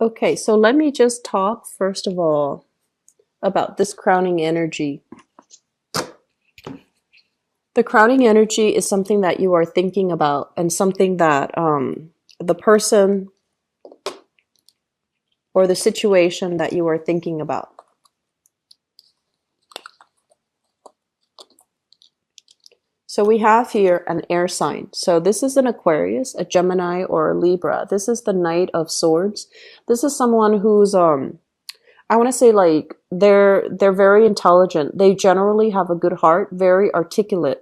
Okay, so let me just talk first of all about this crowning energy. The crowning energy is something that you are thinking about and something that the person or the situation that you are thinking about. So we have here an air sign. So this is an Aquarius, a Gemini, or a Libra. This is the Knight of Swords. This is someone who's I want to say like they're very intelligent. They generally have a good heart, very articulate.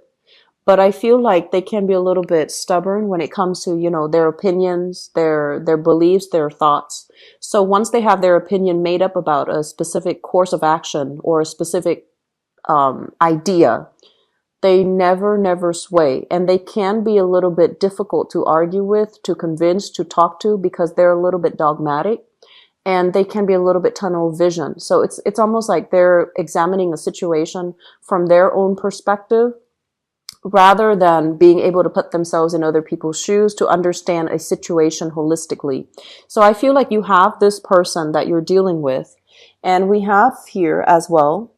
But I feel like they can be a little bit stubborn when it comes to, you know, their opinions, their beliefs, their thoughts. So once they have their opinion made up about a specific course of action or a specific idea, they never sway, and they can be a little bit difficult to argue with, to convince, to talk to, because they're a little bit dogmatic, and they can be a little bit tunnel vision. So it's almost like they're examining a situation from their own perspective rather than being able to put themselves in other people's shoes to understand a situation holistically. So I feel like you have this person that you're dealing with, and we have here as well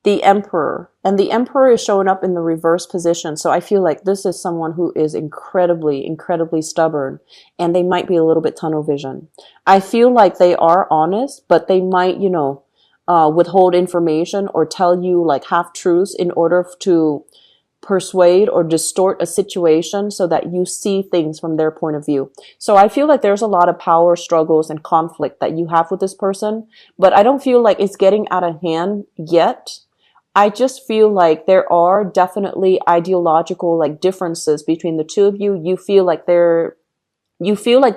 the Emperor, and the Emperor is showing up in the reverse position. So I feel like this is someone who is incredibly stubborn, and they might be a little bit tunnel vision. I feel like they are honest, but they might, you know, withhold information or tell you like half truths in order to persuade or distort a situation so that you see things from their point of view. So I feel like there's a lot of power struggles and conflict that you have with this person, but I don't feel like it's getting out of hand yet. I just feel like there are definitely ideological like differences between the two of you. You feel like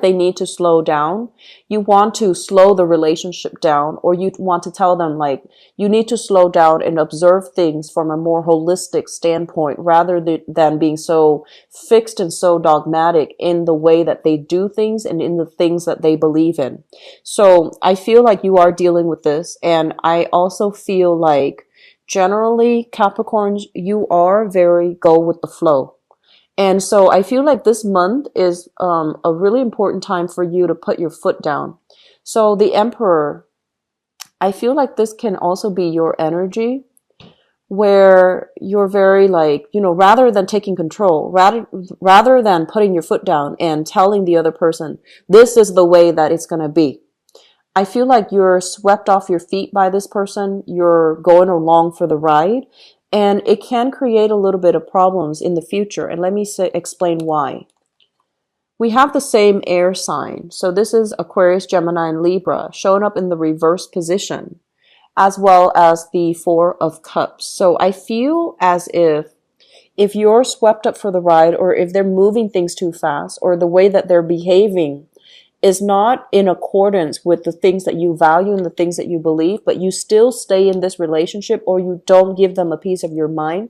they need to slow down. You want to slow the relationship down, or you want to tell them like you need to slow down and observe things from a more holistic standpoint rather than being so fixed and so dogmatic in the way that they do things and in the things that they believe in. So I feel like you are dealing with this, and I also feel like generally Capricorns, you are very go with the flow. And so I feel like this month is a really important time for you to put your foot down. So the Emperor, I feel like this can also be your energy where you're very like, you know, rather than taking control, rather than putting your foot down and telling the other person, this is the way that it's going to be. I feel like you're swept off your feet by this person. You're going along for the ride, and it can create a little bit of problems in the future. And let me explain why. We have the same air sign. So this is Aquarius, Gemini, and Libra showing up in the reverse position, as well as the Four of Cups. So I feel as if you're swept up for the ride, or if they're moving things too fast, or the way that they're behaving is not in accordance with the things that you value and the things that you believe, but you still stay in this relationship, or you don't give them a piece of your mind,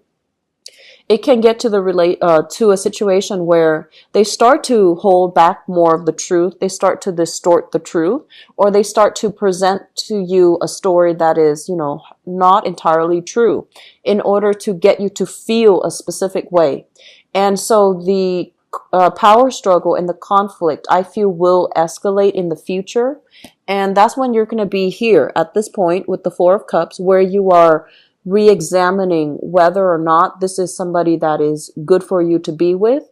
it can get to to a situation where they start to hold back more of the truth. They start to distort the truth, or they start to present to you a story that is, you know, not entirely true in order to get you to feel a specific way. And so the power struggle and the conflict, I feel, will escalate in the future. And that's when you're going to be here at this point with the Four of Cups, where you are re-examining whether or not this is somebody that is good for you to be with.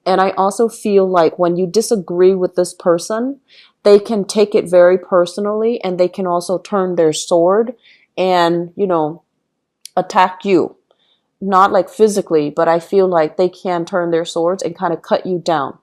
And I also feel like when you disagree with this person, they can take it very personally, and they can also turn their sword and, you know, attack you. Not like physically, but I feel like they can turn their swords and kind of cut you down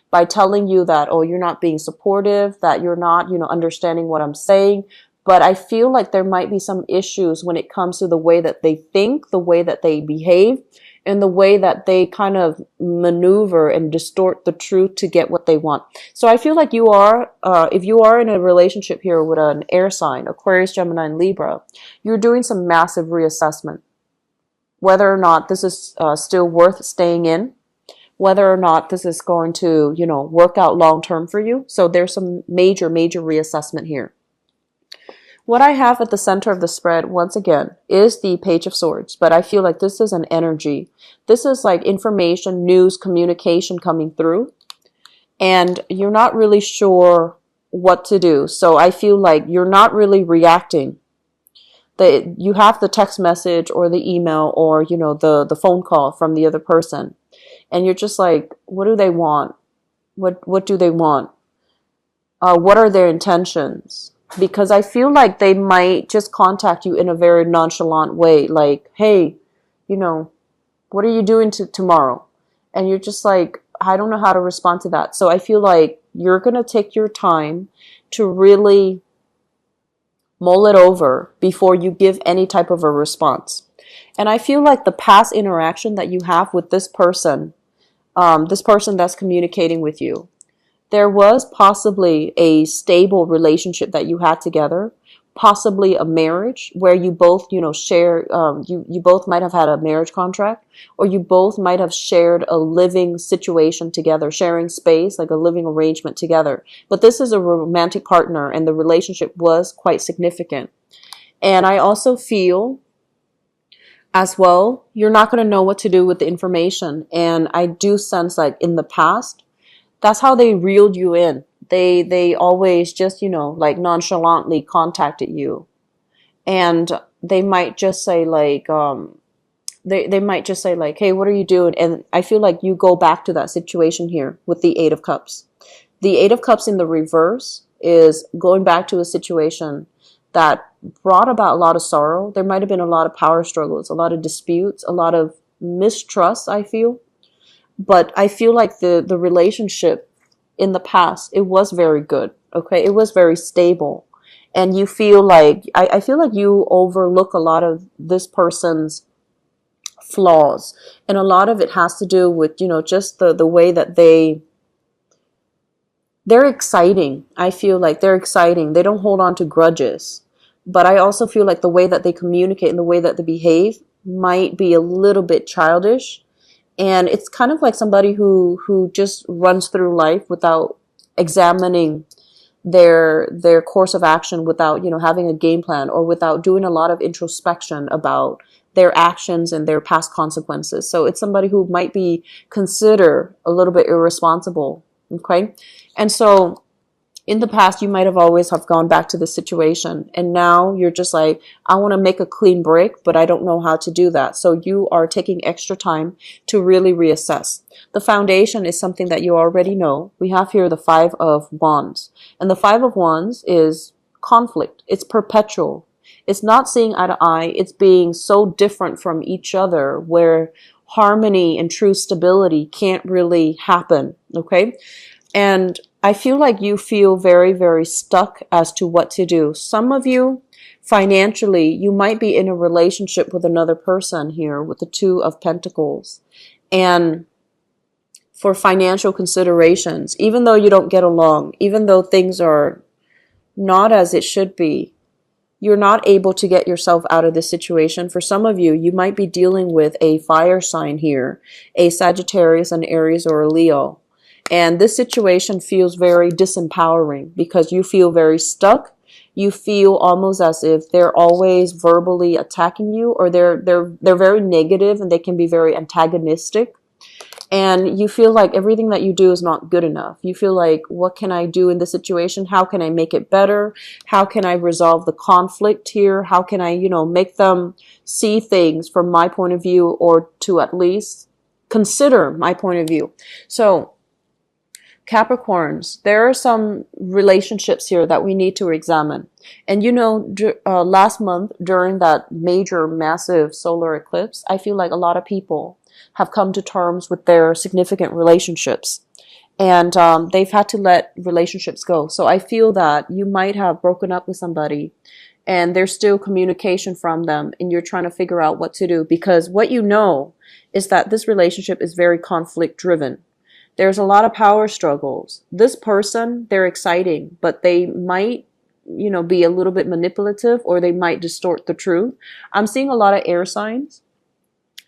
by telling you that, oh, you're not being supportive, that you're not, you know, understanding what I'm saying. But I feel like there might be some issues when it comes to the way that they think, the way that they behave, and the way that they kind of maneuver and distort the truth to get what they want. So I feel like you are, if you are in a relationship here with an air sign, Aquarius, Gemini, and Libra, you're doing some massive reassessment. Whether or not this is still worth staying in, whether or not this is going to, you know, work out long term for you. So there's some major reassessment here. What I have at the center of the spread, once again, is the Page of Swords, but I feel like this is an energy. This is like information, news, communication coming through, and you're not really sure what to do. So I feel like you're not really reacting. You have the text message or the email or, the phone call from the other person. And you're just like, what do they want? What do they want? What are their intentions? Because I feel like they might just contact you in a very nonchalant way. Like, hey, what are you doing tomorrow? And you're just like, I don't know how to respond to that. So I feel like you're going to take your time to really mull it over before you give any type of a response. And I feel like the past interaction that you have with this person that's communicating with you, there was possibly a stable relationship that you had together, possibly a marriage where you both, share, you both might have had a marriage contract, or you both might have shared a living situation together, sharing space, like a living arrangement together. But this is a romantic partner, and the relationship was quite significant. And I also feel as well, you're not going to know what to do with the information. And I do sense like in the past, that's how they reeled you in. They always just, like nonchalantly contacted you. And they might just say like, they might just say like, hey, what are you doing? And I feel like you go back to that situation here with the Eight of Cups. The Eight of Cups in the reverse is going back to a situation that brought about a lot of sorrow. There might have been a lot of power struggles, a lot of disputes, a lot of mistrust, I feel. But I feel like the relationship in the past, it was very good. Okay. It was very stable. And you feel like, I feel like you overlook a lot of this person's flaws. And a lot of it has to do with, just the way that they're exciting. I feel like they're exciting. They don't hold on to grudges. But I also feel like the way that they communicate and the way that they behave might be a little bit childish. And it's kind of like somebody who just runs through life without examining their course of action, without, having a game plan, or without doing a lot of introspection about their actions and their past consequences. So it's somebody who might be considered a little bit irresponsible. Okay. And so in the past, you might have always have gone back to the situation. And now you're just like, I want to make a clean break, but I don't know how to do that. So you are taking extra time to really reassess. The foundation is something that you already know. We have here the Five of Wands. And the Five of Wands is conflict. It's perpetual. It's not seeing eye to eye. It's being so different from each other where harmony and true stability can't really happen. Okay. And I feel like you feel very, very stuck as to what to do. Some of you, financially, you might be in a relationship with another person here with the Two of Pentacles. And for financial considerations, even though you don't get along, even though things are not as it should be, you're not able to get yourself out of this situation. For some of you, you might be dealing with a fire sign here, a Sagittarius, an Aries, or a Leo. And this situation feels very disempowering because you feel very stuck. You feel almost as if they're always verbally attacking you, or they're very negative and they can be very antagonistic. And you feel like everything that you do is not good enough. You feel like, what can I do in this situation? How can I make it better? How can I resolve the conflict here? How can I, make them see things from my point of view, or to at least consider my point of view? So Capricorns, there are some relationships here that we need to examine. And last month during that major, massive solar eclipse, I feel like a lot of people have come to terms with their significant relationships. And they've had to let relationships go. So I feel that you might have broken up with somebody and there's still communication from them, and you're trying to figure out what to do. Because what you know is that this relationship is very conflict driven. There's a lot of power struggles. This person, they're exciting, but they might, be a little bit manipulative, or they might distort the truth. I'm seeing a lot of air signs,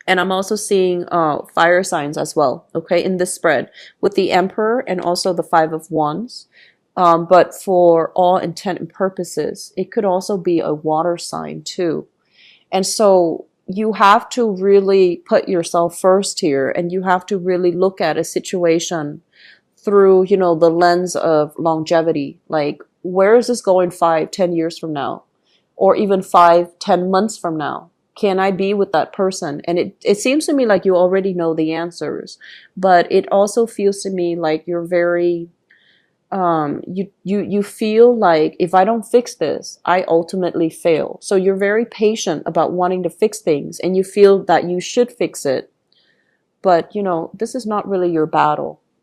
and I'm also seeing fire signs as well, okay, in this spread with the Emperor and also the Five of Wands. But for all intent and purposes, it could also be a water sign too. And so you have to really put yourself first here, and you have to really look at a situation through, the lens of longevity. Like, where is this going 5, 10 years from now? Or even 5, 10 months from now? Can I be with that person? And it seems to me like you already know the answers, but it also feels to me like you're very, you feel like if I don't fix this, I ultimately fail. So you're very patient about wanting to fix things, and you feel that you should fix it. But, this is not really your battle.